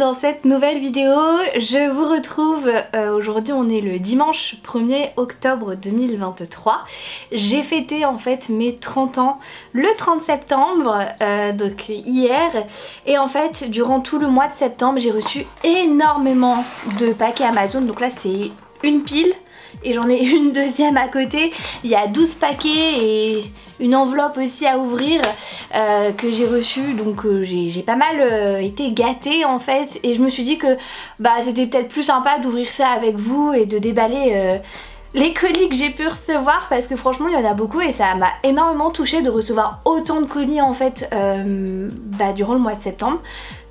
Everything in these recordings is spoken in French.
dans cette nouvelle vidéo. Je vous retrouve, aujourd'hui on est le dimanche 1er octobre 2023. J'ai fêté en fait mes 30 ans le 30 septembre, donc hier. Et en fait durant tout le mois de septembre j'ai reçu énormément de paquets Amazon. Donc là c'est une pile. Et j'en ai une deuxième à côté. Il y a 12 paquets et une enveloppe aussi à ouvrir que j'ai reçue. Donc j'ai pas mal été gâtée en fait. Et je me suis dit que c'était peut-être plus sympa d'ouvrir ça avec vous et de déballer les colis que j'ai pu recevoir. Parce que franchement il y en a beaucoup et ça m'a énormément touchée de recevoir autant de colis en fait durant le mois de septembre.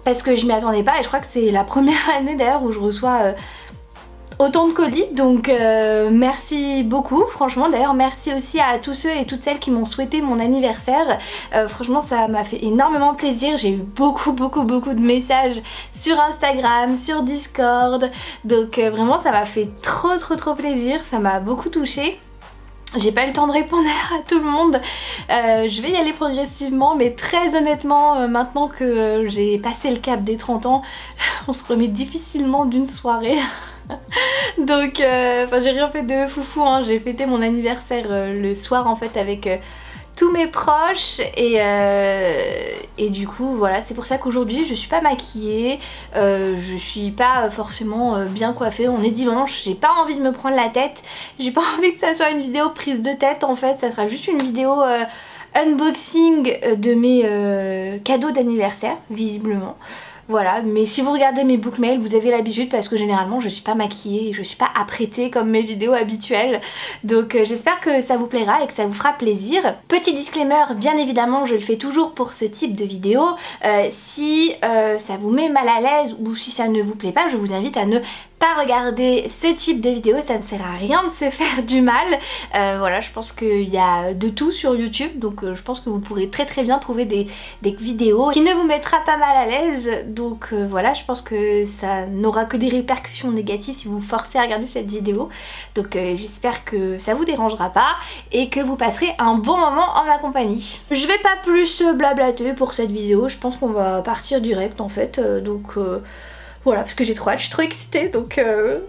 Parce que je m'y attendais pas et je crois que c'est la première année d'ailleurs où je reçois autant de colis, donc merci beaucoup franchement. D'ailleurs merci aussi à tous ceux et toutes celles qui m'ont souhaité mon anniversaire. Franchement ça m'a fait énormément plaisir. J'ai eu beaucoup de messages sur Instagram, sur Discord, donc vraiment ça m'a fait trop plaisir, ça m'a beaucoup touchée. J'ai pas eu le temps de répondre à tout le monde, je vais y aller progressivement, mais très honnêtement maintenant que j'ai passé le cap des 30 ans, on se remet difficilement d'une soirée. Donc j'ai rien fait de foufou, hein. J'ai fêté mon anniversaire le soir en fait avec tous mes proches et du coup voilà, c'est pour ça qu'aujourd'hui je suis pas maquillée, je suis pas forcément bien coiffée. On est dimanche, j'ai pas envie de me prendre la tête, j'ai pas envie que ça soit une vidéo prise de tête en fait. Ça sera juste une vidéo unboxing de mes cadeaux d'anniversaire visiblement. Voilà, mais si vous regardez mes bookmails, vous avez l'habitude parce que généralement je suis pas maquillée et je suis pas apprêtée comme mes vidéos habituelles. Donc j'espère que ça vous plaira et que ça vous fera plaisir. Petit disclaimer, bien évidemment je le fais toujours pour ce type de vidéo. Si ça vous met mal à l'aise ou si ça ne vous plaît pas, je vous invite à ne pas regarder ce type de vidéo, ça ne sert à rien de se faire du mal. Voilà, je pense qu'il y a de tout sur YouTube, donc je pense que vous pourrez très bien trouver des vidéos qui ne vous mettra pas mal à l'aise. Donc voilà, je pense que ça n'aura que des répercussions négatives si vous vous forcez à regarder cette vidéo. Donc j'espère que ça vous dérangera pas et que vous passerez un bon moment en ma compagnie. Je vais pas plus blablater pour cette vidéo, je pense qu'on va partir direct en fait, voilà, parce que j'ai trop hâte, je suis trop excitée, donc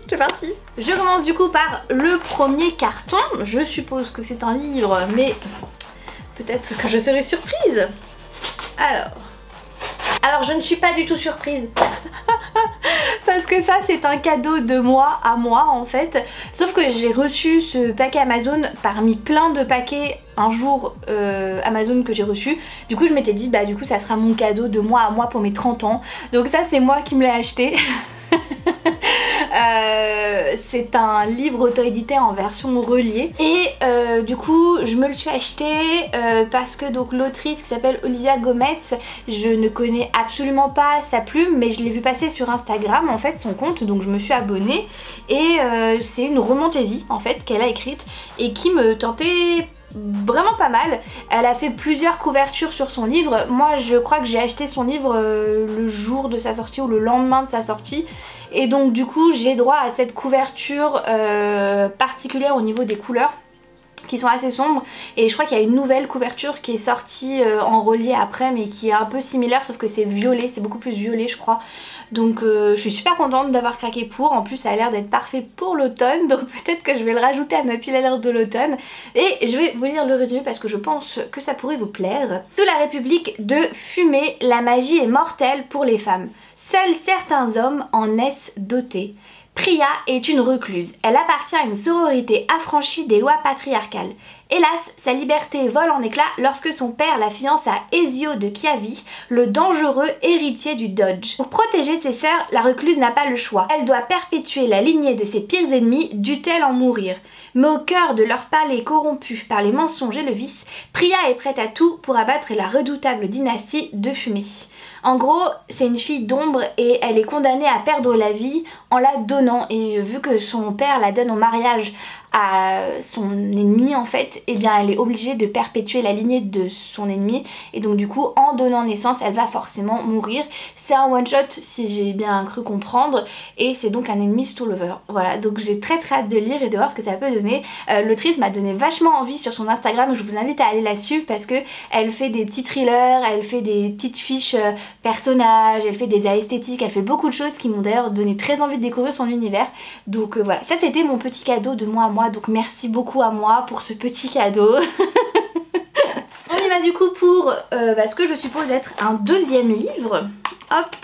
c'est parti. Je commence du coup par le premier carton. Je suppose que c'est un livre, mais peut-être que je serai surprise. Alors je ne suis pas du tout surprise parce que ça c'est un cadeau de moi à moi en fait. Sauf que j'ai reçu ce paquet Amazon parmi plein de paquets un jour Amazon que j'ai reçu. Du coup je m'étais dit du coup ça sera mon cadeau de moi à moi pour mes 30 ans. Donc ça c'est moi qui me l'ai acheté. C'est un livre auto-édité en version reliée et du coup je me le suis acheté parce que donc l'autrice qui s'appelle Olivia Gometz, je ne connais absolument pas sa plume mais je l'ai vu passer sur Instagram en fait son compte, donc je me suis abonnée et c'est une romantésie en fait qu'elle a écrite et qui me tentait vraiment pas mal. Elle a fait plusieurs couvertures sur son livre. Moi je crois que j'ai acheté son livre le jour de sa sortie ou le lendemain de sa sortie. Et donc du coup j'ai droit à cette couverture particulière au niveau des couleurs qui sont assez sombres, et je crois qu'il y a une nouvelle couverture qui est sortie en relié après mais qui est un peu similaire sauf que c'est violet, c'est beaucoup plus violet je crois. Donc je suis super contente d'avoir craqué pour. En plus ça a l'air d'être parfait pour l'automne, donc peut-être que je vais le rajouter à ma pile à l'heure de l'automne. Et je vais vous lire le résumé parce que je pense que ça pourrait vous plaire. Sous la République de Fumée, la magie est mortelle pour les femmes. Seuls certains hommes en naissent dotés. Priya est une recluse. Elle appartient à une sororité affranchie des lois patriarcales. Hélas, sa liberté vole en éclats lorsque son père la fiance à Ezio de Chiavi, le dangereux héritier du Dodge. Pour protéger ses sœurs, la recluse n'a pas le choix. Elle doit perpétuer la lignée de ses pires ennemis, dût-elle en mourir. Mais au cœur de leur palais corrompu par les mensonges et le vice, Priya est prête à tout pour abattre la redoutable dynastie de Fumée. En gros, c'est une fille d'ombre et elle est condamnée à perdre la vie en la donnant. Et vu que son père la donne en mariage à son ennemi en fait, et bien elle est obligée de perpétuer la lignée de son ennemi, et donc du coup en donnant naissance elle va forcément mourir. C'est un one shot si j'ai bien cru comprendre, et c'est donc un ennemi Stoolover. Voilà, donc j'ai très hâte de lire et de voir ce que ça peut donner. L'autrice m'a donné vachement envie sur son Instagram, je vous invite à aller la suivre parce que elle fait des petits thrillers, elle fait des petites fiches personnages, elle fait des esthétiques, elle fait beaucoup de choses qui m'ont d'ailleurs donné très envie de découvrir son univers. Donc voilà, ça c'était mon petit cadeau de moi à moi, donc merci beaucoup à moi pour ce petit cadeau. On y va du coup pour ce que je suppose être un deuxième livre. Hop.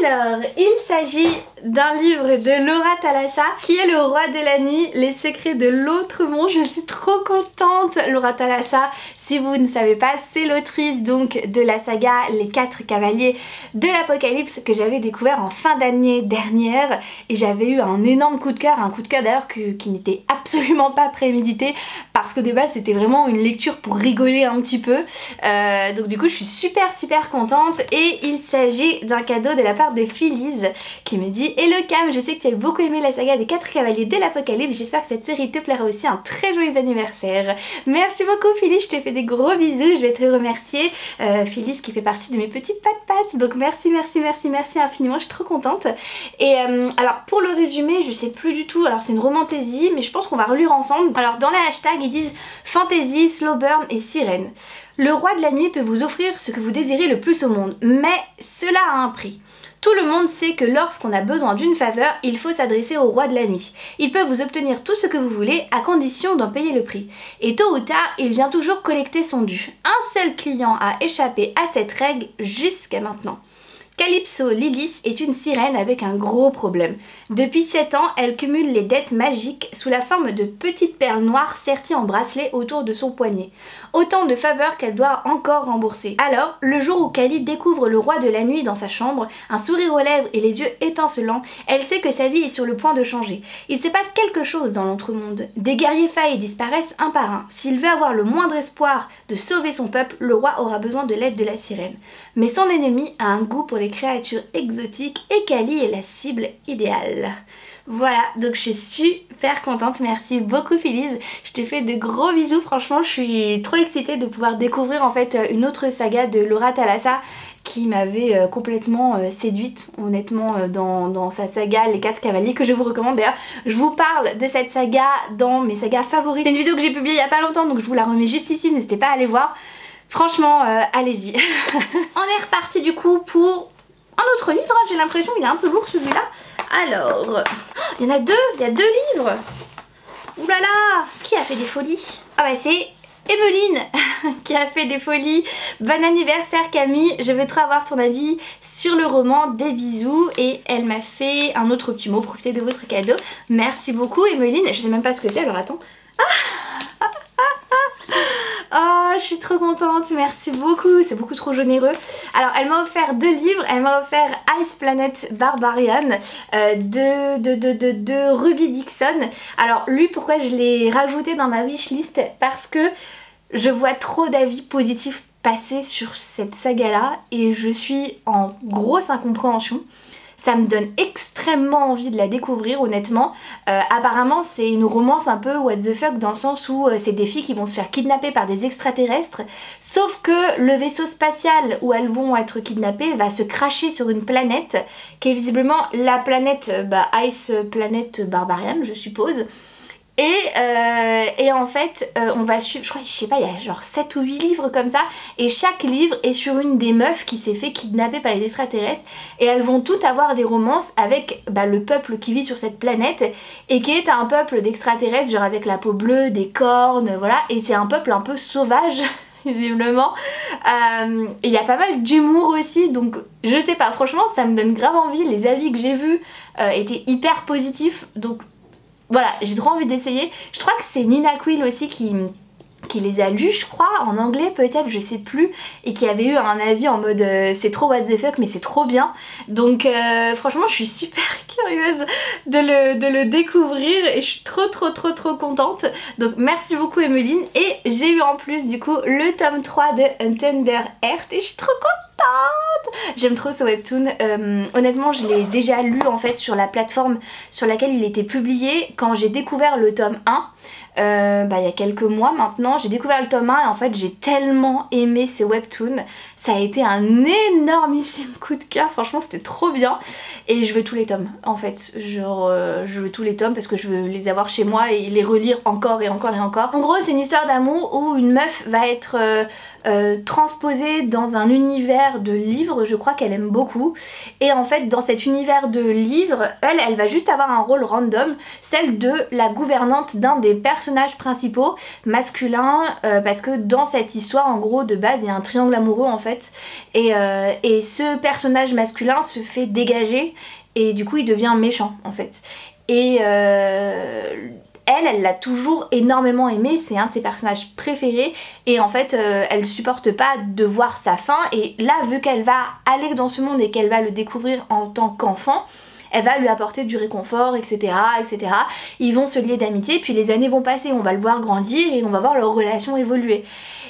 Alors, il s'agit d'un livre de Laura Thalassa qui est Le Roi de la Nuit, les secrets de l'autre monde. Je suis trop contente. Laura Thalassa, si vous ne savez pas, c'est l'autrice donc de la saga Les 4 Cavaliers de l'Apocalypse que j'avais découvert en fin d'année dernière, et j'avais eu un énorme coup de cœur, un coup de cœur d'ailleurs qui n'était absolument pas prémédité parce que de base c'était vraiment une lecture pour rigoler un petit peu. Donc du coup je suis super contente, et il s'agit d'un cadeau de la part de Phyllis qui me dit: Hello Cam, je sais que tu as beaucoup aimé la saga des 4 Cavaliers de l'Apocalypse, j'espère que cette série te plaira aussi, un très joyeux anniversaire. Merci beaucoup Phyllis, je te fais des gros bisous, je vais te remercier. Phyllis qui fait partie de mes petits pattes, donc merci infiniment, je suis trop contente. Et alors pour le résumé, je sais plus du tout, alors c'est une romantaisie mais je pense qu'on va relire ensemble. Alors dans les hashtags ils disent fantasy, slow burn et sirène. Le roi de la nuit peut vous offrir ce que vous désirez le plus au monde, mais cela a un prix. Tout le monde sait que lorsqu'on a besoin d'une faveur, il faut s'adresser au roi de la nuit. Il peut vous obtenir tout ce que vous voulez à condition d'en payer le prix. Et tôt ou tard, il vient toujours collecter son dû. Un seul client a échappé à cette règle jusqu'à maintenant. Calypso Lilith est une sirène avec un gros problème. Depuis 7 ans, elle cumule les dettes magiques sous la forme de petites perles noires serties en bracelet autour de son poignet. Autant de faveurs qu'elle doit encore rembourser. Alors, le jour où Cali découvre le roi de la nuit dans sa chambre, un sourire aux lèvres et les yeux étincelants, elle sait que sa vie est sur le point de changer. Il se passe quelque chose dans l'entremonde. Des guerriers faillis disparaissent un par un. S'il veut avoir le moindre espoir de sauver son peuple, le roi aura besoin de l'aide de la sirène. Mais son ennemi a un goût pour les créatures exotiques et Cali est la cible idéale. Voilà, donc je suis super contente, merci beaucoup Phyllis, je te fais de gros bisous, franchement je suis trop excitée de pouvoir découvrir en fait une autre saga de Laura Thalassa qui m'avait complètement séduite honnêtement dans sa saga Les 4 Cavaliers, que je vous recommande d'ailleurs. Je vous parle de cette saga dans mes sagas favorites. C'est une vidéo que j'ai publiée il y a pas longtemps donc je vous la remets juste ici, n'hésitez pas à aller voir. Franchement, allez-y. On est reparti du coup pour un autre livre, j'ai l'impression qu'il est un peu lourd celui-là. Alors, il y en a deux, il y a 2 livres. Ouh là là, qui a fait des folies? Ah bah c'est Emeline qui a fait des folies. Bon anniversaire Camille, je veux trop avoir ton avis sur le roman, des bisous. Et elle m'a fait un autre petit mot, profitez de votre cadeau. Merci beaucoup Emeline, je sais même pas ce que c'est, alors attends. Oh, je suis trop contente, merci beaucoup, c'est beaucoup trop généreux. Alors elle m'a offert 2 livres, elle m'a offert Ice Planet Barbarian de Ruby Dixon. Alors lui, pourquoi je l'ai rajouté dans ma wishlist? Parce que je vois trop d'avis positifs passer sur cette saga là et je suis en grosse incompréhension. Ça me donne extrêmement envie de la découvrir honnêtement. Apparemment c'est une romance un peu what the fuck dans le sens où c'est des filles qui vont se faire kidnapper par des extraterrestres. Sauf que le vaisseau spatial où elles vont être kidnappées va se crasher sur une planète qui est visiblement la planète Ice Planet Barbarian je suppose. Et en fait on va suivre, je crois, je sais pas, il y a genre 7 ou 8 livres comme ça, et chaque livre est sur une des meufs qui s'est fait kidnapper par les extraterrestres, et elles vont toutes avoir des romances avec le peuple qui vit sur cette planète et qui est un peuple d'extraterrestres genre avec la peau bleue, des cornes, voilà, et c'est un peuple un peu sauvage visiblement. Il y a pas mal d'humour aussi, donc je sais pas, franchement ça me donne grave envie. Les avis que j'ai vus étaient hyper positifs, donc voilà, j'ai trop envie d'essayer. Je crois que c'est Nina Quill aussi qui les a lus, je crois, en anglais peut-être, je sais plus, et qui avait eu un avis en mode c'est trop what the fuck mais c'est trop bien. Donc franchement je suis super curieuse de le découvrir et je suis trop contente. Donc merci beaucoup Emeline, et j'ai eu en plus du coup le tome 3 de Un Tender Heart et je suis trop contente. J'aime trop ce webtoon. Honnêtement, je l'ai déjà lu en fait sur la plateforme sur laquelle il était publié quand j'ai découvert le tome 1. Il y a quelques mois maintenant, j'ai découvert le tome 1 et en fait j'ai tellement aimé ces webtoons. Ça a été un énormissime coup de cœur, franchement c'était trop bien. Et je veux tous les tomes en fait, genre je veux tous les tomes parce que je veux les avoir chez moi et les relire encore et encore et encore. En gros c'est une histoire d'amour où une meuf va être transposée dans un univers de livres, je crois qu'elle aime beaucoup. Et en fait dans cet univers de livres, elle va juste avoir un rôle random, celle de la gouvernante d'un des personnages principaux masculins, parce que dans cette histoire en gros de base il y a un triangle amoureux en fait. Et ce personnage masculin se fait dégager et du coup il devient méchant en fait. Et elle l'a toujours énormément aimé, c'est un de ses personnages préférés et en fait elle supporte pas de voir sa fin et là vu qu'elle va aller dans ce monde et qu'elle va le découvrir en tant qu'enfant, elle va lui apporter du réconfort, etc. etc. Ils vont se lier d'amitié, puis les années vont passer, on va le voir grandir et on va voir leur relation évoluer.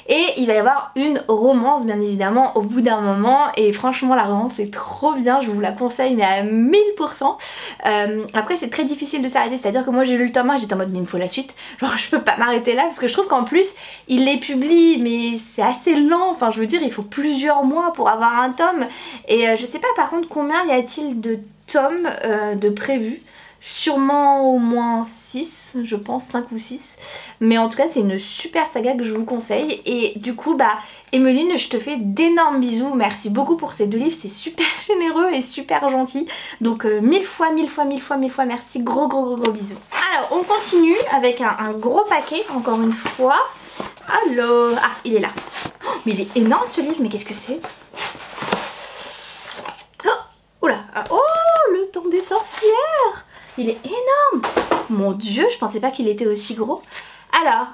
Et il va y avoir une romance bien évidemment au bout d'un moment et franchement la romance est trop bien, je vous la conseille mais à 1000%. Après c'est très difficile de s'arrêter, c'est à dire que moi j'ai lu le tome 1 et j'étais en mode mais il me faut la suite, genre je peux pas m'arrêter là parce que je trouve qu'en plus il les publie mais c'est assez lent, enfin je veux dire il faut plusieurs mois pour avoir un tome et je sais pas par contre combien y a-t-il de tomes de prévus. Sûrement au moins 6, je pense 5 ou 6. Mais en tout cas c'est une super saga que je vous conseille. Et du coup Emeline, je te fais d'énormes bisous. Merci beaucoup pour ces 2 livres, c'est super généreux et super gentil. Donc mille fois merci, gros bisous. Alors on continue avec un gros paquet encore une fois. Alors, ah il est là. Oh, mais il est énorme ce livre, mais qu'est-ce que c'est? Oula, oh le temps des sorcières. Il est énorme. Mon dieu, je pensais pas qu'il était aussi gros. Alors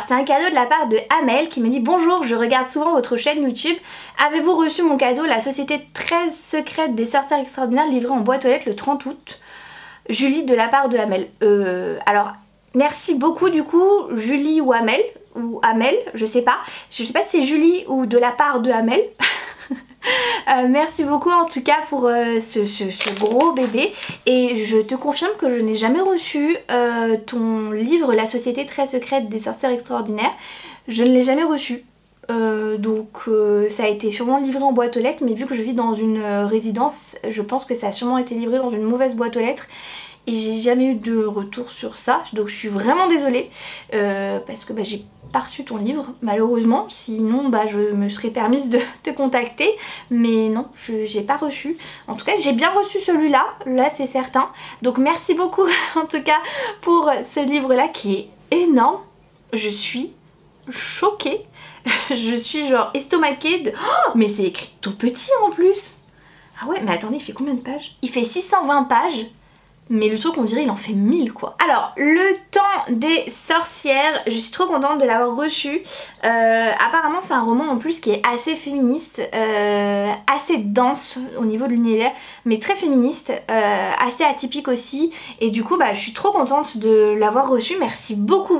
c'est un cadeau de la part de Amel qui me dit: bonjour, je regarde souvent votre chaîne YouTube. Avez-vous reçu mon cadeau, la société très secrète des sorcières extraordinaires, livrée en boîte aux lettres le 30 août. Julie, de la part de Amel. Alors merci beaucoup du coup Julie ou Amel, je sais pas si c'est Julie ou de la part de Amel. Merci beaucoup en tout cas pour ce gros bébé et je te confirme que je n'ai jamais reçu ton livre La société très secrète des sorcières extraordinaires. Je ne l'ai jamais reçu. Donc ça a été sûrement livré en boîte aux lettres, mais vu que je vis dans une résidence, je pense que ça a sûrement été livré dans une mauvaise boîte aux lettres. Et j'ai jamais eu de retour sur ça, donc je suis vraiment désolée parce que j'ai pas reçu ton livre malheureusement, sinon je me serais permise de te contacter, mais non, j'ai pas reçu. En tout cas j'ai bien reçu celui-là, là c'est certain, donc merci beaucoup en tout cas pour ce livre-là qui est énorme. Je suis choquée, je suis genre estomaquée de... Oh, mais c'est écrit tout petit en plus. Ah ouais, mais attendez, il fait combien de pages? Il fait 620 pages. Mais le truc on dirait il en fait 1000 quoi. Alors le temps des sorcières, je suis trop contente de l'avoir reçu. Apparemment c'est un roman en plus qui est assez féministe, assez dense au niveau de l'univers, mais très féministe, assez atypique aussi. Et du coup je suis trop contente de l'avoir reçu. Merci beaucoup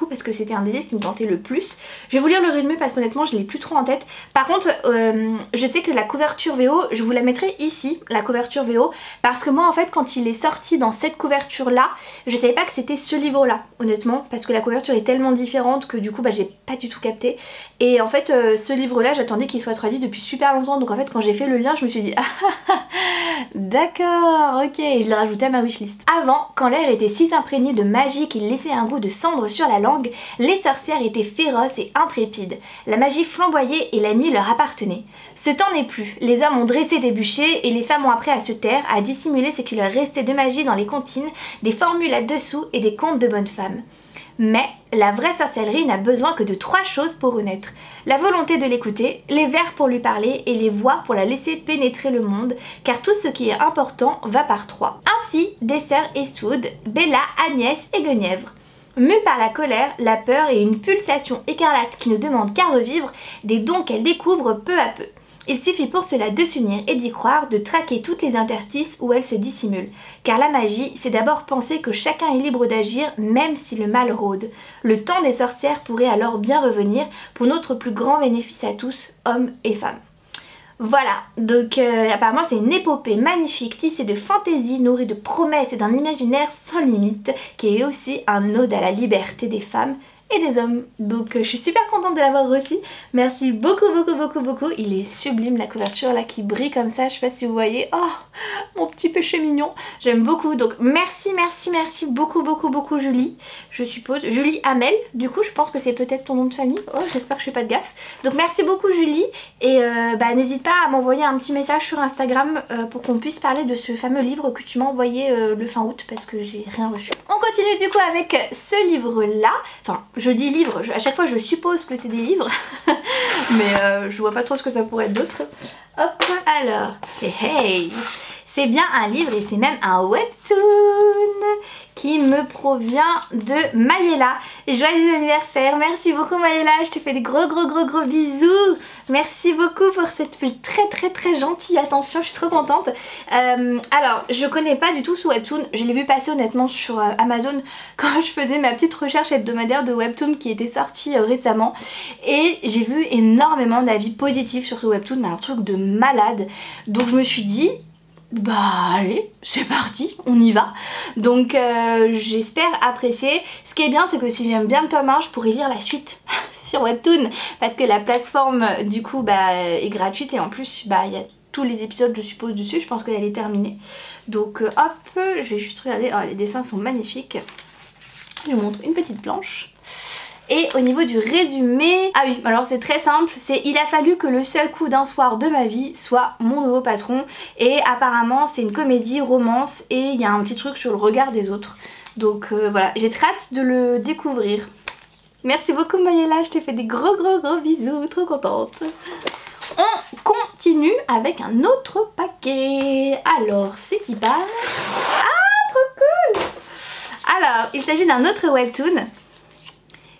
parce que c'était un des livres qui me tentait le plus. Je vais vous lire le résumé parce qu'honnêtement je l'ai plus trop en tête. Par contre je sais que la couverture VO, je vous la mettrai ici, la couverture VO, parce que moi en fait quand il est sorti dans cette couverture là, je savais pas que c'était ce livre là honnêtement, parce que la couverture est tellement différente que du coup j'ai pas du tout capté. Et en fait ce livre là j'attendais qu'il soit traduit depuis super longtemps, donc en fait quand j'ai fait le lien je me suis dit d'accord, ok, et je l'ai rajouté à ma wishlist. Avant, quand l'air était si imprégné de magie qu'il laissait un goût de cendre sur la langue, les sorcières étaient féroces et intrépides. La magie flamboyait et la nuit leur appartenait. Ce temps n'est plus, les hommes ont dressé des bûchers et les femmes ont appris à se taire, à dissimuler ce qui leur restait de magie dans les comptines, des formules à dessous et des contes de bonnes femmes. Mais la vraie sorcellerie n'a besoin que de 3 choses pour renaître. La volonté de l'écouter, les vers pour lui parler et les voix pour la laisser pénétrer le monde, car tout ce qui est important va par 3. Ainsi, des sœurs Eastwood, Bella, Agnès et Guenièvre. Mues par la colère, la peur et une pulsation écarlate qui ne demande qu'à revivre, des dons qu'elles découvrent peu à peu. Il suffit pour cela de s'unir et d'y croire, de traquer toutes les interstices où elles se dissimulent. Car la magie, c'est d'abord penser que chacun est libre d'agir, même si le mal rôde. Le temps des sorcières pourrait alors bien revenir, pour notre plus grand bénéfice à tous, hommes et femmes. Voilà, donc apparemment c'est une épopée magnifique tissée de fantaisie, nourrie de promesses et d'un imaginaire sans limite, qui est aussi un ode à la liberté des femmes et des hommes. Donc je suis super contente de l'avoir reçu. Merci beaucoup beaucoup beaucoup beaucoup. Il est sublime, la couverture là qui brille comme ça, je sais pas si vous voyez. Oh, mon petit péché mignon. J'aime beaucoup. Donc merci merci merci beaucoup beaucoup beaucoup Julie, je suppose. Julie Hamel, du coup je pense que c'est peut-être ton nom de famille. Oh, j'espère que je fais pas de gaffe. Donc merci beaucoup Julie. Et n'hésite pas à m'envoyer un petit message sur Instagram pour qu'on puisse parler de ce fameux livre que tu m'as envoyé le fin août, parce que j'ai rien reçu. On continue du coup avec ce livre là. Enfin, je dis livre, à chaque fois je suppose que c'est des livres, mais je vois pas trop ce que ça pourrait être d'autre. Hop, alors, hey, c'est bien un livre et c'est même un webtoon qui me provient de Mayela. Joyeux anniversaire, merci beaucoup Mayela, je te fais des gros bisous. Merci beaucoup pour cette très gentille attention, je suis trop contente. Alors, je connais pas du tout ce webtoon, je l'ai vu passer honnêtement sur Amazon quand je faisais ma petite recherche hebdomadaire de webtoon qui était sortie récemment. Et j'ai vu énormément d'avis positifs sur ce webtoon, mais un truc de malade. Donc je me suis dit, bah allez, c'est parti, on y va. Donc j'espère apprécier. Ce qui est bien, c'est que si j'aime bien le tome 1, je pourrais lire la suite sur Webtoon, parce que la plateforme du coup est gratuite, et en plus il y a tous les épisodes je suppose dessus. Je pense qu'elle est terminée. Donc hop, je vais juste regarder. Oh, les dessins sont magnifiques. Je vous montre une petite planche. Et au niveau du résumé, ah oui, alors c'est très simple, c'est il a fallu que le seul coup d'un soir de ma vie soit mon nouveau patron. Et apparemment c'est une comédie romance et il y a un petit truc sur le regard des autres. Donc voilà, j'ai très hâte de le découvrir. Merci beaucoup Mayela, je te fais des gros bisous, trop contente. On continue avec un autre paquet. Alors c'est Tipan. Ah, trop cool. Alors il s'agit d'un autre webtoon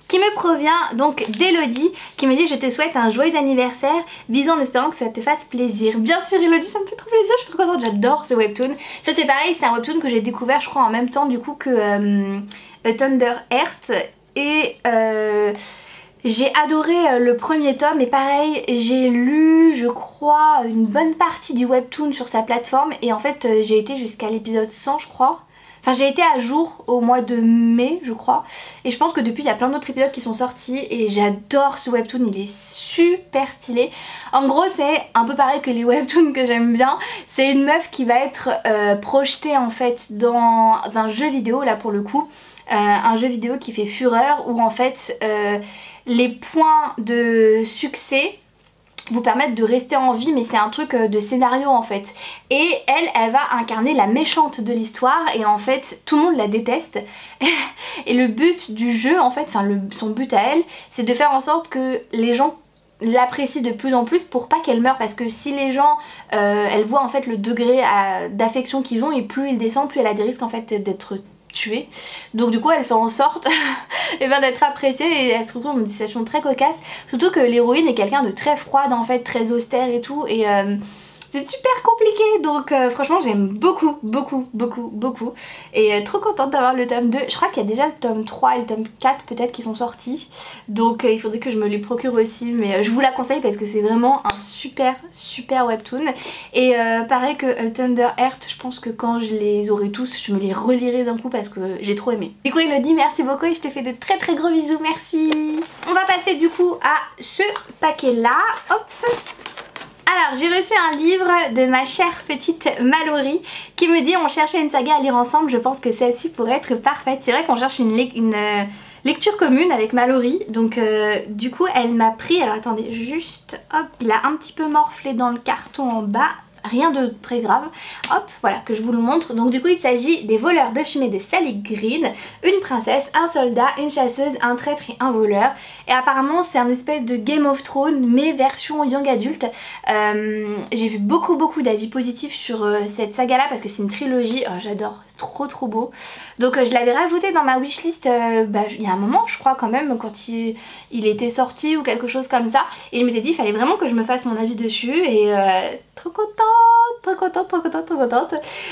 qui me provient donc d'Elodie, qui me dit: je te souhaite un joyeux anniversaire, bisous en espérant que ça te fasse plaisir. Bien sûr Elodie, ça me fait trop plaisir, je suis trop contente, j'adore ce webtoon. Ça c'est pareil, c'est un webtoon que j'ai découvert je crois en même temps du coup que Thunder Heart. Et j'ai adoré le premier tome, et pareil j'ai lu je crois une bonne partie du webtoon sur sa plateforme, et en fait j'ai été jusqu'à l'épisode 100 je crois. Enfin j'ai été à jour au mois de mai je crois, et je pense que depuis il y a plein d'autres épisodes qui sont sortis, et j'adore ce webtoon, il est super stylé. En gros c'est un peu pareil que les webtoons que j'aime bien, c'est une meuf qui va être projetée en fait dans un jeu vidéo là pour le coup, un jeu vidéo qui fait fureur, où en fait les points de succès vous permettre de rester en vie, mais c'est un truc de scénario en fait. Et elle va incarner la méchante de l'histoire, et en fait tout le monde la déteste. Et le but du jeu en fait, enfin son but à elle, c'est de faire en sorte que les gens l'apprécient de plus en plus pour pas qu'elle meure, parce que si les gens elle voit en fait le degré d'affection qu'ils ont, et plus il descend, plus elle a des risques en fait d'être tuée. Donc du coup elle fait en sorte d'être appréciée, et elle se retrouve dans une situation très cocasse, surtout que l'héroïne est quelqu'un de très froide en fait, très austère et tout, et c'est super compliqué. Donc franchement j'aime beaucoup et trop contente d'avoir le tome 2. Je crois qu'il y a déjà le tome 3 et le tome 4 peut-être qui sont sortis, donc il faudrait que je me les procure aussi, mais je vous la conseille parce que c'est vraiment un super webtoon. Et pareil que Thunder Heart, je pense que quand je les aurai tous je me les relirai d'un coup parce que j'ai trop aimé. Du coup Elodie, merci beaucoup et je te fais de très gros bisous, merci. On va passer du coup à ce paquet là, hop. Alors j'ai reçu un livre de ma chère petite Mallory qui me dit: on cherchait une saga à lire ensemble, je pense que celle-ci pourrait être parfaite. C'est vrai qu'on cherche une lecture commune avec Mallory, donc du coup elle m'a pris, alors attendez juste, hop, il a un petit peu morflé dans le carton en bas, rien de très grave, hop, voilà, que je vous le montre. Donc du coup il s'agit des voleurs de fumée de Sally Green, une princesse, un soldat, une chasseuse, un traître et un voleur. Et apparemment c'est un espèce de Game of Thrones mais version young adulte. J'ai vu beaucoup d'avis positifs sur cette saga là parce que c'est une trilogie, oh, j'adore, c'est trop beau. Donc je l'avais rajouté dans ma wishlist il y a un moment je crois quand même, quand il était sorti ou quelque chose comme ça, et je m'étais dit il fallait vraiment que je me fasse mon avis dessus, et trop contente.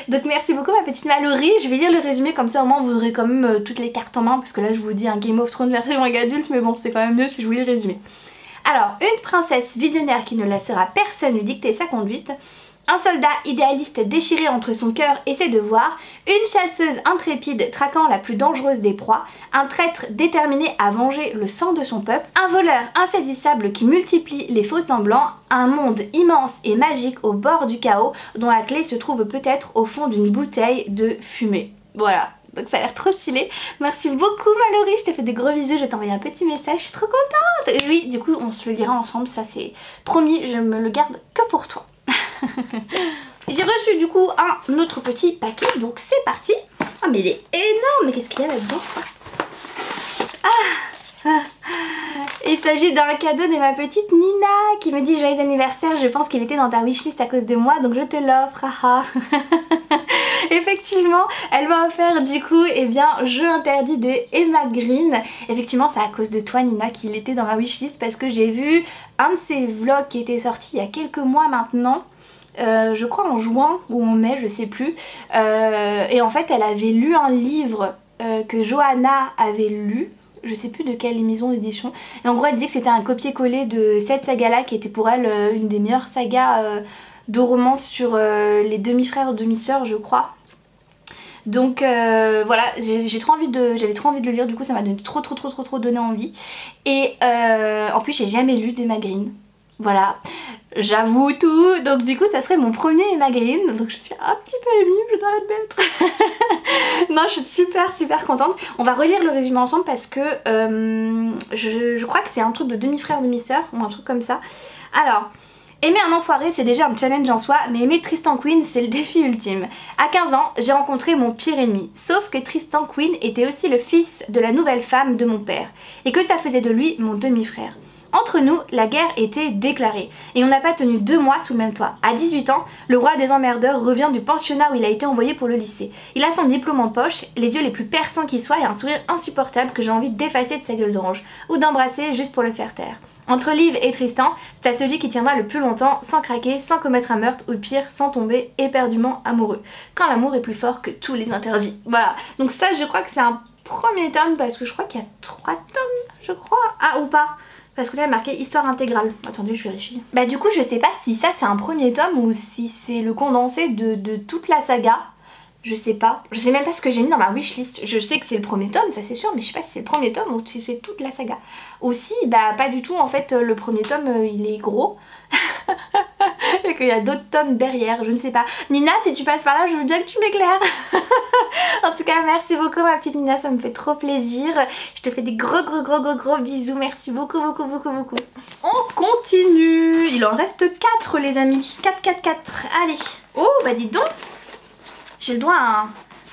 Donc merci beaucoup ma petite Mallory. Je vais lire le résumé, comme ça au moins vous aurez quand même toutes les cartes en main, parce que là je vous dis un Game of Thrones version young adulte, mais bon c'est quand même mieux si je vous lis le résumé. Alors, une princesse visionnaire qui ne laissera personne lui dicter sa conduite, un soldat idéaliste déchiré entre son cœur et ses devoirs, une chasseuse intrépide traquant la plus dangereuse des proies, un traître déterminé à venger le sang de son peuple, un voleur insaisissable qui multiplie les faux semblants, un monde immense et magique au bord du chaos dont la clé se trouve peut-être au fond d'une bouteille de fumée. Voilà. Donc ça a l'air trop stylé. Merci beaucoup Mallory, je te fais des gros bisous, je vais t'envoyer un petit message, je suis trop contente. Et oui, du coup on se le lira ensemble, ça c'est promis, je me le garde que pour toi. J'ai reçu du coup un autre petit paquet, donc c'est parti. Oh mais il est énorme, mais qu'est-ce qu'il y a là-dedans? Il s'agit d'un cadeau de ma petite Nina qui me dit joyeux anniversaire, je pense qu'il était dans ta wishlist à cause de moi donc je te l'offre. Effectivement, elle m'a offert du coup Jeu interdit de Emma Green. Effectivement c'est à cause de toi Nina qu'il était dans ma wishlist parce que j'ai vu un de ses vlogs qui était sorti il y a quelques mois maintenant. Je crois en juin ou en mai, je sais plus. Et en fait elle avait lu un livre que Johanna avait lu. Je sais plus de quelle maison d'édition. Et en gros elle disait que c'était un copier-coller de cette saga là qui était pour elle une des meilleures sagas de romance sur les demi-frères ou demi-sœurs je crois. Donc voilà, j'avais trop envie de le lire, du coup ça m'a donné trop donné envie. Et en plus j'ai jamais lu d'Emma Green. Voilà, j'avoue tout, donc du coup ça serait mon premier Emma Green, donc je suis un petit peu émue, je dois l'admettre. Non, je suis super contente. On va relire le résumé ensemble parce que je crois que c'est un truc de demi-frère, demi-sœur ou un truc comme ça. Alors, aimer un enfoiré c'est déjà un challenge en soi, mais aimer Tristan Queen c'est le défi ultime. À 15 ans, j'ai rencontré mon pire ennemi, sauf que Tristan Queen était aussi le fils de la nouvelle femme de mon père, et que ça faisait de lui mon demi-frère. Entre nous, la guerre était déclarée et on n'a pas tenu 2 mois sous le même toit. À 18 ans, le roi des emmerdeurs revient du pensionnat où il a été envoyé pour le lycée. Il a son diplôme en poche, les yeux les plus perçants qui soient et un sourire insupportable que j'ai envie d'effacer de sa gueule d'orange ou d'embrasser juste pour le faire taire. Entre Liv et Tristan, c'est à celui qui tiendra le plus longtemps sans craquer, sans commettre un meurtre ou le pire, sans tomber éperdument amoureux. Quand l'amour est plus fort que tous les interdits. Voilà, donc ça je crois que c'est un premier tome parce que je crois qu'il y a 3 tomes, je crois. Ah ou pas? Parce que là il y a marqué histoire intégrale. Attendez, je vérifie. Bah du coup je sais pas si ça c'est un premier tome ou si c'est le condensé de toute la saga. Je sais pas. Je sais même pas ce que j'ai mis dans ma wishlist. Je sais que c'est le premier tome, ça c'est sûr, mais je sais pas si c'est le premier tome ou si c'est toute la saga. Aussi, bah pas du tout en fait, le premier tome il est gros. Et qu'il y a d'autres tomes derrière, je ne sais pas. Nina, si tu passes par là, je veux bien que tu m'éclaires. En tout cas, merci beaucoup ma petite Nina, ça me fait trop plaisir. Je te fais des gros bisous. Merci beaucoup. On continue. Il en reste 4 les amis. 4. Allez. Oh, bah dis donc. J'ai le droit à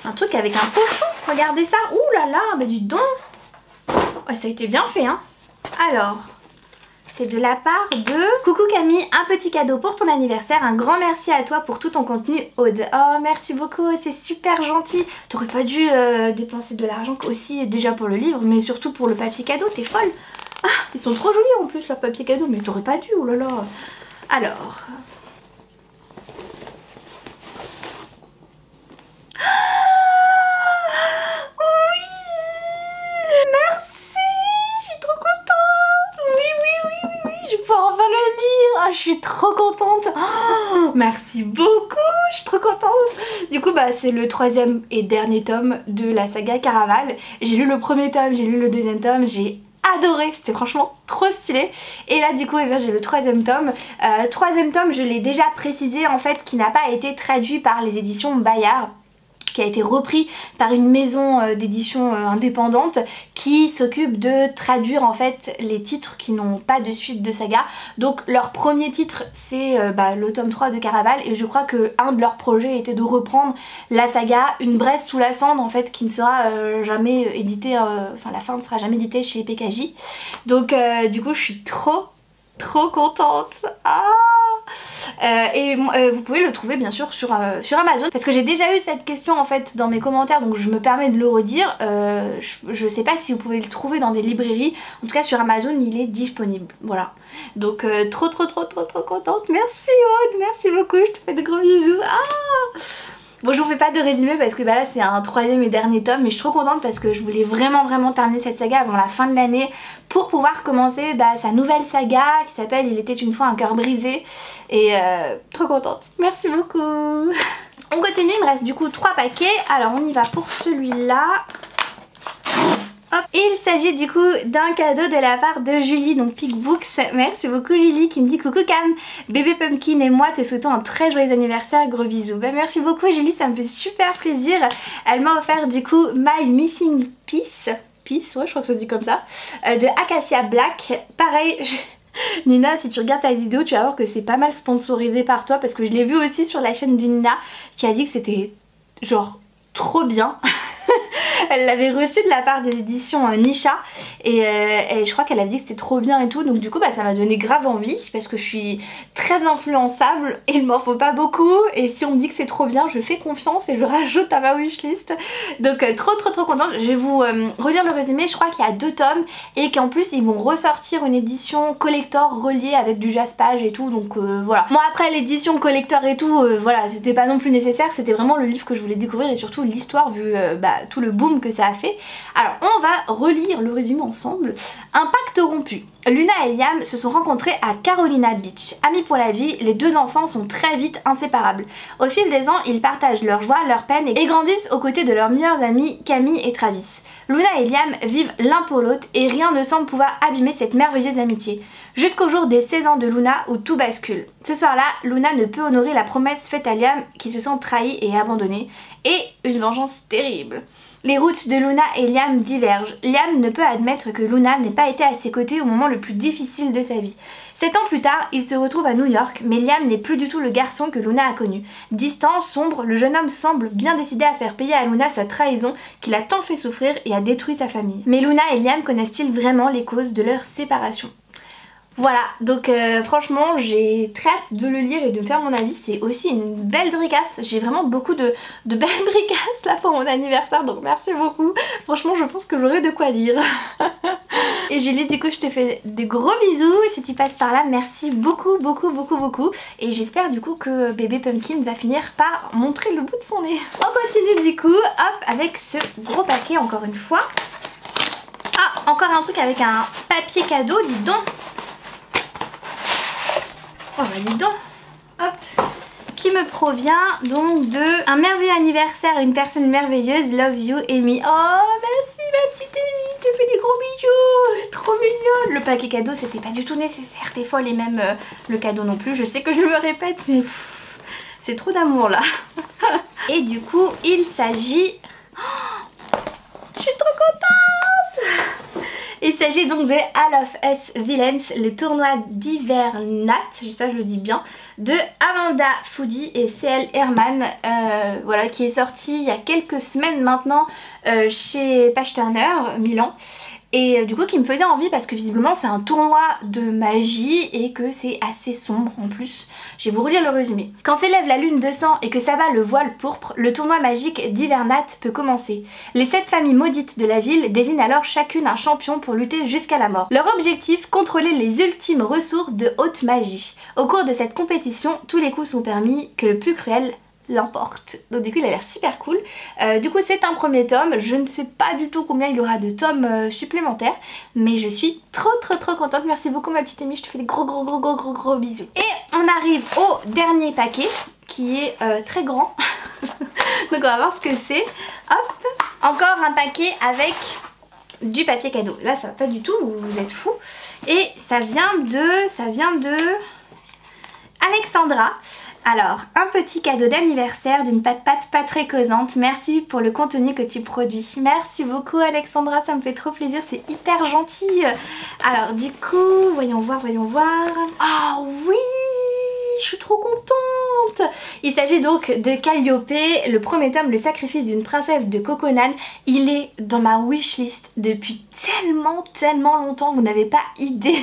un truc avec un pochon. Regardez ça. Ouh là là, bah dis donc. Oh, ça a été bien fait, hein. Alors... c'est de la part de Coucou Camille, un petit cadeau pour ton anniversaire. Un grand merci à toi pour tout ton contenu Aude. Oh merci beaucoup, c'est super gentil. T'aurais pas dû dépenser de l'argent aussi déjà pour le livre, mais surtout pour le papier cadeau, t'es folle. Ah, ils sont trop jolis en plus leurs papiers cadeaux, mais t'aurais pas dû, oh là là. Alors... je suis trop contente. Oh, merci beaucoup, je suis trop contente. Du coup bah c'est le 3e et dernier tome de la saga Caraval. J'ai lu le premier tome, j'ai lu le 2e tome, j'ai adoré, c'était franchement trop stylé. Et là du coup j'ai le 3e tome. 3e tome, je l'ai déjà précisé en fait, qui n'a pas été traduit par les éditions Bayard, qui a été repris par une maison d'édition indépendante qui s'occupe de traduire en fait les titres qui n'ont pas de suite de saga. Donc leur premier titre c'est le tome 3 de Caraval, et je crois que un de leurs projets était de reprendre la saga Une Bresse sous la cendre en fait, qui ne sera jamais édité, enfin la fin ne sera jamais éditée chez PKJ. Donc du coup je suis trop contente. Ah vous pouvez le trouver bien sûr sur Amazon, parce que j'ai déjà eu cette question en fait dans mes commentaires, donc je me permets de le redire. Je sais pas si vous pouvez le trouver dans des librairies, en tout cas sur Amazon il est disponible, voilà. Donc trop contente. Merci Aude, merci beaucoup, je te fais de gros bisous. Ah Bon, je vous fais pas de résumé parce que bah là c'est un 3e et dernier tome, mais je suis trop contente parce que je voulais vraiment terminer cette saga avant la fin de l'année pour pouvoir commencer sa nouvelle saga qui s'appelle Il était une fois un cœur brisé, et trop contente. Merci beaucoup. On continue, il me reste du coup 3 paquets, alors on y va pour celui-là. Hop. Il s'agit du coup d'un cadeau de la part de Julie, donc Pickbooks. Merci beaucoup Julie qui me dit coucou Cam, bébé Pumpkin et moi te souhaitons un très joyeux anniversaire, gros bisous. Bah merci beaucoup Julie, ça me fait super plaisir. Elle m'a offert du coup My Missing Piece, ouais je crois que ça se dit comme ça, de Acacia Black. Pareil, Nina, si tu regardes ta vidéo tu vas voir que c'est pas mal sponsorisé par toi parce que je l'ai vu aussi sur la chaîne de Nina qui a dit que c'était genre trop bien. Elle l'avait reçu de la part des éditions Nisha et je crois qu'elle avait dit que c'était trop bien et tout, donc du coup ça m'a donné grave envie parce que je suis très influençable et il m'en faut pas beaucoup, et si on me dit que c'est trop bien je fais confiance et je rajoute à ma wishlist, donc trop contente. Je vais vous relire le résumé. Je crois qu'il y a 2 tomes et qu'en plus ils vont ressortir une édition collector reliée avec du jaspage et tout, donc voilà. Moi après l'édition collector et tout, voilà, c'était pas non plus nécessaire, c'était vraiment le livre que je voulais découvrir et surtout l'histoire vu tout le boom que ça a fait. Alors on va relire le résumé ensemble. Un pacte rompu. Luna et Liam se sont rencontrés à Carolina Beach. Amis pour la vie, les 2 enfants sont très vite inséparables. Au fil des ans, ils partagent leur joie, leur peine et grandissent aux côtés de leurs meilleurs amis Camille et Travis. Luna et Liam vivent l'un pour l'autre et rien ne semble pouvoir abîmer cette merveilleuse amitié. Jusqu'au jour des 16 ans de Luna où tout bascule. Ce soir-là, Luna ne peut honorer la promesse faite à Liam qui se sent trahi et abandonné, et une vengeance terrible. Les routes de Luna et Liam divergent. Liam ne peut admettre que Luna n'ait pas été à ses côtés au moment le plus difficile de sa vie. 7 ans plus tard, il se retrouve à New York, mais Liam n'est plus du tout le garçon que Luna a connu. Distant, sombre, le jeune homme semble bien décidé à faire payer à Luna sa trahison qui l'a tant fait souffrir et a détruit sa famille. Mais Luna et Liam connaissent-ils vraiment les causes de leur séparation ? Voilà, donc franchement j'ai très hâte de le lire et de me faire mon avis. C'est aussi une belle bricasse, j'ai vraiment beaucoup de belles bricasses là pour mon anniversaire, donc merci beaucoup. Franchement je pense que j'aurai de quoi lire. Et Julie, du coup je te fais des gros bisous si tu passes par là, merci beaucoup. Et j'espère du coup que bébé Pumpkin va finir par montrer le bout de son nez. On continue du coup, hop, avec ce gros paquet encore une fois. Ah, encore un truc avec un papier cadeau, dis donc. Oh bah dis donc, hop, qui me provient donc de un merveilleux anniversaire à une personne merveilleuse, love you Amy. Oh merci ma petite Amy, je te fais des gros bisous, trop mignon. Le paquet cadeau c'était pas du tout nécessaire, t'es folle, et même le cadeau non plus, je sais que je me répète mais c'est trop d'amour là. Et du coup il s'agit, oh, je suis trop contente. Il s'agit donc de All of Us Villains, le tournoi d'Hivernat, j'espère que je le dis bien, de Amanda Foody et C.L. Herman, voilà, qui est sorti il y a quelques semaines maintenant chez Page Turner, Milan. Et du coup qui me faisait envie parce que visiblement c'est un tournoi de magie et que c'est assez sombre en plus. Je vais vous relire le résumé. Quand s'élève la lune de sang et que s'abat le voile pourpre, le tournoi magique d'Hivernat peut commencer. Les 7 familles maudites de la ville désignent alors chacune un champion pour lutter jusqu'à la mort. Leur objectif, contrôler les ultimes ressources de haute magie. Au cours de cette compétition, tous les coups sont permis, que le plus cruel l'emporte. Donc du coup il a l'air super cool. Du coup c'est un premier tome, je ne sais pas du tout combien il y aura de tomes supplémentaires, mais je suis trop contente. Merci beaucoup ma petite Amy, je te fais des gros bisous. Et on arrive au dernier paquet qui est très grand. Donc on va voir ce que c'est. Hop, encore un paquet avec du papier cadeau. Là ça va pas du tout, vous êtes fous. Et ça vient de Alexandra. Alors, un petit cadeau d'anniversaire d'une patte pas très causante. Merci pour le contenu que tu produis. Merci beaucoup Alexandra, ça me fait trop plaisir, c'est hyper gentil. Alors du coup, voyons voir. Oh oui, je suis trop contente. Il s'agit donc de Calliope, le premier tome, le sacrifice d'une princesse de Coconan. Il est dans ma wishlist depuis tellement longtemps, vous n'avez pas idée.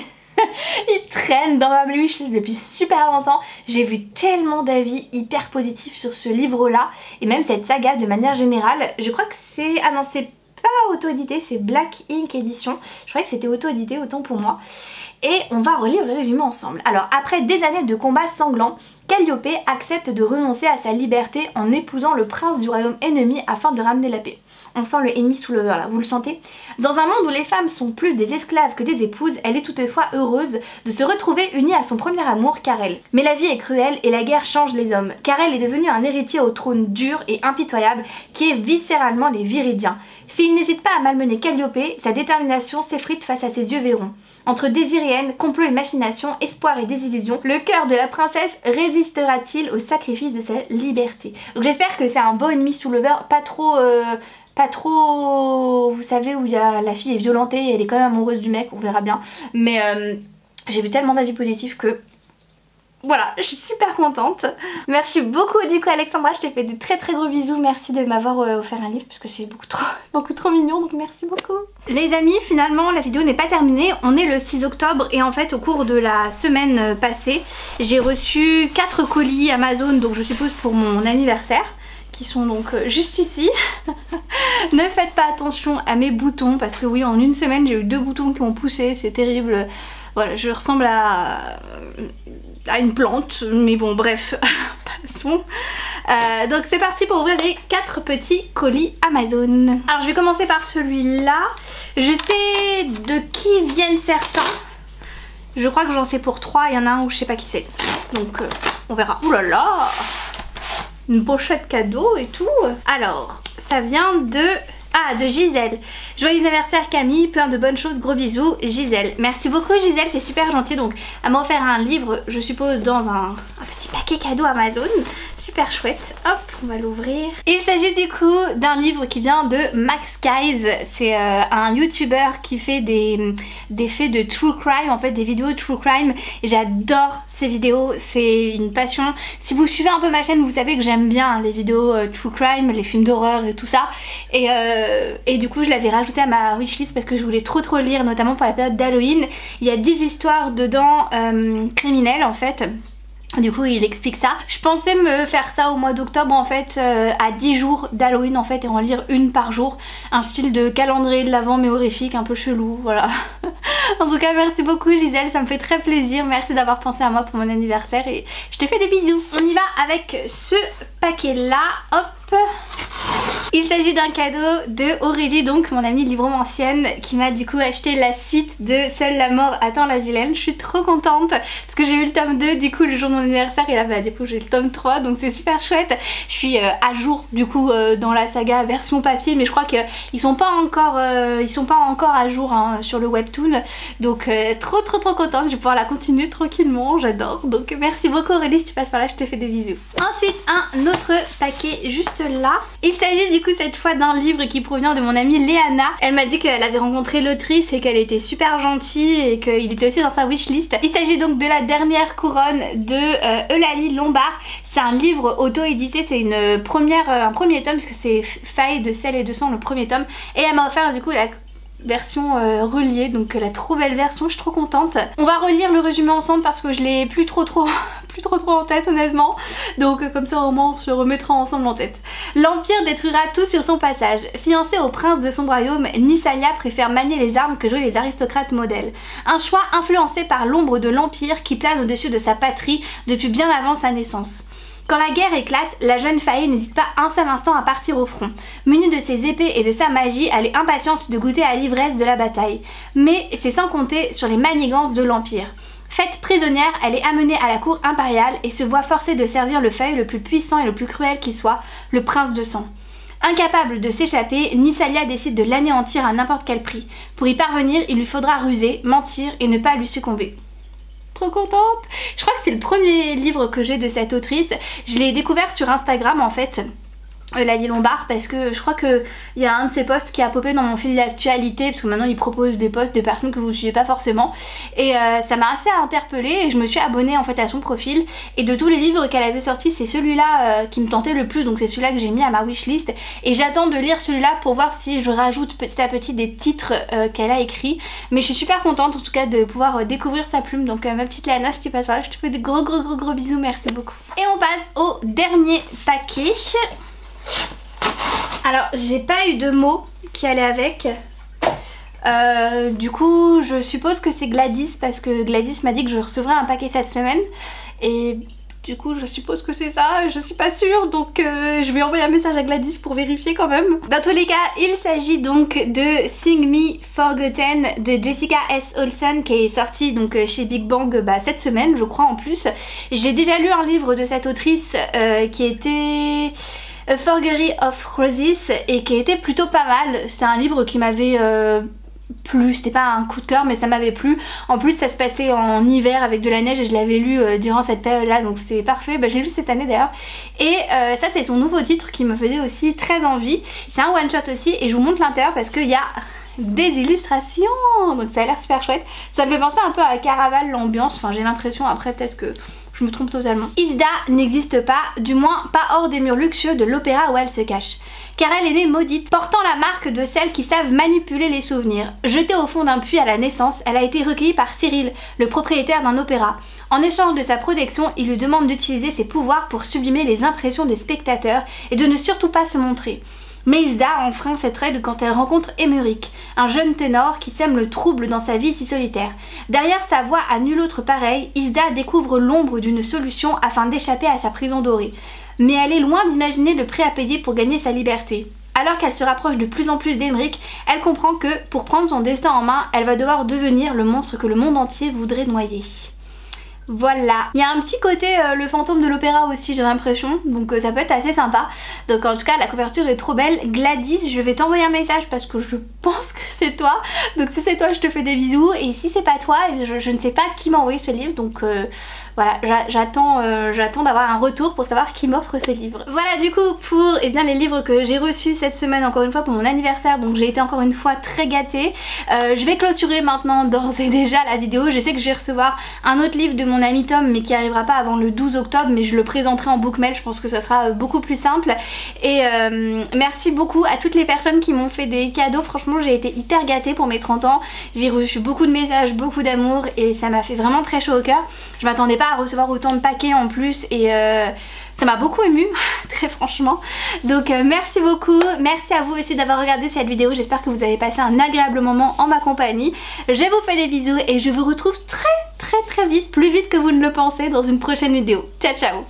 Il traîne dans ma wishlist depuis super longtemps. J'ai vu tellement d'avis hyper positifs sur ce livre là et même cette saga de manière générale. Je crois que c'est... Ah non, c'est pas auto-édité, c'est Black Ink Edition. Je croyais que c'était auto-édité, autant pour moi. Et on va relire le résumé ensemble. Alors après des années de combats sanglants, Calliope accepte de renoncer à sa liberté en épousant le prince du royaume ennemi afin de ramener la paix. On sent le ennemi sous le là, vous le sentez? Dans un monde où les femmes sont plus des esclaves que des épouses, elle est toutefois heureuse de se retrouver unie à son premier amour, Karel. Mais la vie est cruelle et la guerre change les hommes. Karel est devenu un héritier au trône dur et impitoyable qui est viscéralement les Viridiens. S'il n'hésite pas à malmener Calliope, sa détermination s'effrite face à ses yeux verrons. Entre désir et haine, complot et machination, espoir et désillusion, le cœur de la princesse résistera-t-il au sacrifice de sa liberté? Donc j'espère que c'est un bon ennemi sous le verre, pas trop, vous savez, où il y a la fille est violentée et elle est quand même amoureuse du mec, on verra bien. Mais j'ai vu tellement d'avis positifs que voilà, je suis super contente. Merci beaucoup du coup Alexandra, je t'ai fait des très gros bisous. Merci de m'avoir offert un livre parce que c'est beaucoup trop mignon, donc merci beaucoup. Les amis, finalement la vidéo n'est pas terminée. On est le 6 octobre et en fait au cours de la semaine passée, j'ai reçu 4 colis Amazon, donc je suppose pour mon anniversaire, qui sont donc juste ici. Ne faites pas attention à mes boutons parce que oui, en une semaine j'ai eu 2 boutons qui ont poussé, c'est terrible. Voilà, je ressemble à une plante, mais bon bref, passons. Donc c'est parti pour ouvrir les 4 petits colis Amazon. Alors je vais commencer par celui-là. Je sais de qui viennent certains. Je crois que j'en sais pour 3, il y en a un où je sais pas qui c'est. Donc on verra. Ouh là là, une pochette cadeau et tout. Alors ça vient de Gisèle. Joyeux anniversaire Camille, plein de bonnes choses, gros bisous Gisèle. Merci beaucoup Gisèle, c'est super gentil. Donc elle m'a offert un livre, je suppose dans un petit paquet cadeau Amazon. Super chouette. Hop, on va l'ouvrir. Il s'agit du coup d'un livre qui vient de Max Guys. C'est un youtubeur qui fait des faits de true crime, en fait des vidéos true crime. Et j'adore ces vidéos, c'est une passion. Si vous suivez un peu ma chaîne, vous savez que j'aime bien les vidéos true crime, les films d'horreur et tout ça. Et du coup je l'avais rajouté à ma wishlist parce que je voulais trop lire, notamment pour la période d'Halloween. Il y a 10 histoires dedans criminelles en fait. Du coup il explique ça. Je pensais me faire ça au mois d'octobre en fait, à 10 jours d'Halloween en fait, et en lire une par jour. Un style de calendrier de l'avent mais horrifique, un peu chelou, voilà. En tout cas merci beaucoup Gisèle, ça me fait très plaisir. Merci d'avoir pensé à moi pour mon anniversaire et je te fais des bisous. On y va avec ce paquet là, hop. Il s'agit d'un cadeau de Aurélie, donc mon amie livromancienne, qui m'a du coup acheté la suite de Seule la mort attend la vilaine. Je suis trop contente parce que j'ai eu le tome 2 du coup le jour de mon anniversaire et là bah, du coup j'ai le tome 3, donc c'est super chouette. Je suis à jour du coup dans la saga version papier, mais je crois qu'ils sont pas encore à jour hein, sur le webtoon, donc trop contente. Je vais pouvoir la continuer tranquillement, j'adore. Donc merci beaucoup Aurélie, si tu passes par là je te fais des bisous. Ensuite un autre paquet juste là. Il s'agit du coup cette fois d'un livre qui provient de mon amie Léana. Elle m'a dit qu'elle avait rencontré l'autrice et qu'elle était super gentille et qu'il était aussi dans sa wishlist. Il s'agit donc de La dernière couronne de Eulalie Lombard. C'est un livre auto-édité, c'est un premier tome parce que c'est Faille de sel et de sang, le premier tome. Et elle m'a offert du coup la version reliée, donc la trop belle version, je suis trop contente. On va relire le résumé ensemble parce que je l'ai plus trop en tête honnêtement, donc comme ça au moins on se le remettra ensemble en tête. L'Empire détruira tout sur son passage. Fiancée au prince de son royaume, Nisalia préfère manier les armes que jouer les aristocrates modèles. Un choix influencé par l'ombre de l'Empire qui plane au-dessus de sa patrie depuis bien avant sa naissance. Quand la guerre éclate, la jeune Faye n'hésite pas un seul instant à partir au front. Munie de ses épées et de sa magie, elle est impatiente de goûter à l'ivresse de la bataille. Mais c'est sans compter sur les manigances de l'Empire. Faite prisonnière, elle est amenée à la cour impériale et se voit forcée de servir le Feuille le plus puissant et le plus cruel qui soit, le prince de sang. Incapable de s'échapper, Nisalia décide de l'anéantir à n'importe quel prix. Pour y parvenir, il lui faudra ruser, mentir et ne pas lui succomber. Trop contente. Je crois que c'est le premier livre que j'ai de cette autrice. Je l'ai découvert sur Instagram en fait, Eulalie Lombard, parce que je crois qu'il y a un de ses posts qui a popé dans mon fil d'actualité, parce que maintenant il propose des posts de personnes que vous ne suivez pas forcément, et ça m'a assez interpellée et je me suis abonnée en fait à son profil, et de tous les livres qu'elle avait sortis, c'est celui-là qui me tentait le plus, donc c'est celui-là que j'ai mis à ma wishlist, et j'attends de lire celui-là pour voir si je rajoute petit à petit des titres qu'elle a écrits, mais je suis super contente en tout cas de pouvoir découvrir sa plume. Donc ma petite Léana, si tu passes par là, je te fais des gros bisous, merci beaucoup. Et on passe au dernier paquet. Alors j'ai pas eu de mots qui allaient avec, du coup je suppose que c'est Gladys, parce que Gladys m'a dit que je recevrais un paquet cette semaine et du coup je suppose que c'est ça, je suis pas sûre, donc je vais envoyer un message à Gladys pour vérifier quand même. Dans tous les cas, il s'agit donc de Sing Me Forgotten de Jessica S. Olsen qui est sorti donc chez Big Bang cette semaine je crois en plus. J'ai déjà lu un livre de cette autrice qui était A Forgery of Roses et qui était plutôt pas mal. C'est un livre qui m'avait plu, c'était pas un coup de cœur mais ça m'avait plu. En plus ça se passait en hiver avec de la neige et je l'avais lu durant cette période là, donc c'est parfait. J'ai lu cette année d'ailleurs. Et ça c'est son nouveau titre qui me faisait aussi très envie. C'est un one shot aussi et je vous montre l'intérieur parce qu'il y a des illustrations, donc ça a l'air super chouette. Ça me fait penser un peu à Caraval l'ambiance, enfin j'ai l'impression, après peut-être que je me trompe totalement. Isda n'existe pas, du moins pas hors des murs luxueux de l'opéra où elle se cache. Car elle est née maudite, portant la marque de celles qui savent manipuler les souvenirs. Jetée au fond d'un puits à la naissance, elle a été recueillie par Cyril, le propriétaire d'un opéra. En échange de sa protection, il lui demande d'utiliser ses pouvoirs pour sublimer les impressions des spectateurs et de ne surtout pas se montrer. Mais Isda enfreint cette règle quand elle rencontre Emmerich, un jeune ténor qui sème le trouble dans sa vie si solitaire. Derrière sa voix à nul autre pareil, Isda découvre l'ombre d'une solution afin d'échapper à sa prison dorée. Mais elle est loin d'imaginer le prix à payer pour gagner sa liberté. Alors qu'elle se rapproche de plus en plus d'Emmerich, elle comprend que, pour prendre son destin en main, elle va devoir devenir le monstre que le monde entier voudrait noyer. Voilà. Il y a un petit côté le fantôme de l'opéra aussi j'ai l'impression, donc ça peut être assez sympa. Donc en tout cas la couverture est trop belle. Gladys, je vais t'envoyer un message parce que je pense que c'est toi. Donc si c'est toi je te fais des bisous et si c'est pas toi je ne sais pas qui m'a envoyé ce livre, donc voilà, j'attends d'avoir un retour pour savoir qui m'offre ce livre. Voilà du coup pour les livres que j'ai reçus cette semaine encore une fois pour mon anniversaire, donc j'ai été encore une fois très gâtée. Je vais clôturer maintenant d'ores et déjà la vidéo. Je sais que je vais recevoir un autre livre de mon ami Tom mais qui arrivera pas avant le 12 octobre, mais je le présenterai en book mail, je pense que ça sera beaucoup plus simple. Et merci beaucoup à toutes les personnes qui m'ont fait des cadeaux, franchement j'ai été hyper gâtée pour mes 30 ans. J'ai reçu beaucoup de messages, beaucoup d'amour et ça m'a fait vraiment très chaud au cœur. Je m'attendais pas à recevoir autant de paquets en plus et ça m'a beaucoup émue, très franchement. Donc merci beaucoup, merci à vous aussi d'avoir regardé cette vidéo. J'espère que vous avez passé un agréable moment en ma compagnie. Je vous fais des bisous et je vous retrouve très vite, plus vite que vous ne le pensez, dans une prochaine vidéo. Ciao ciao.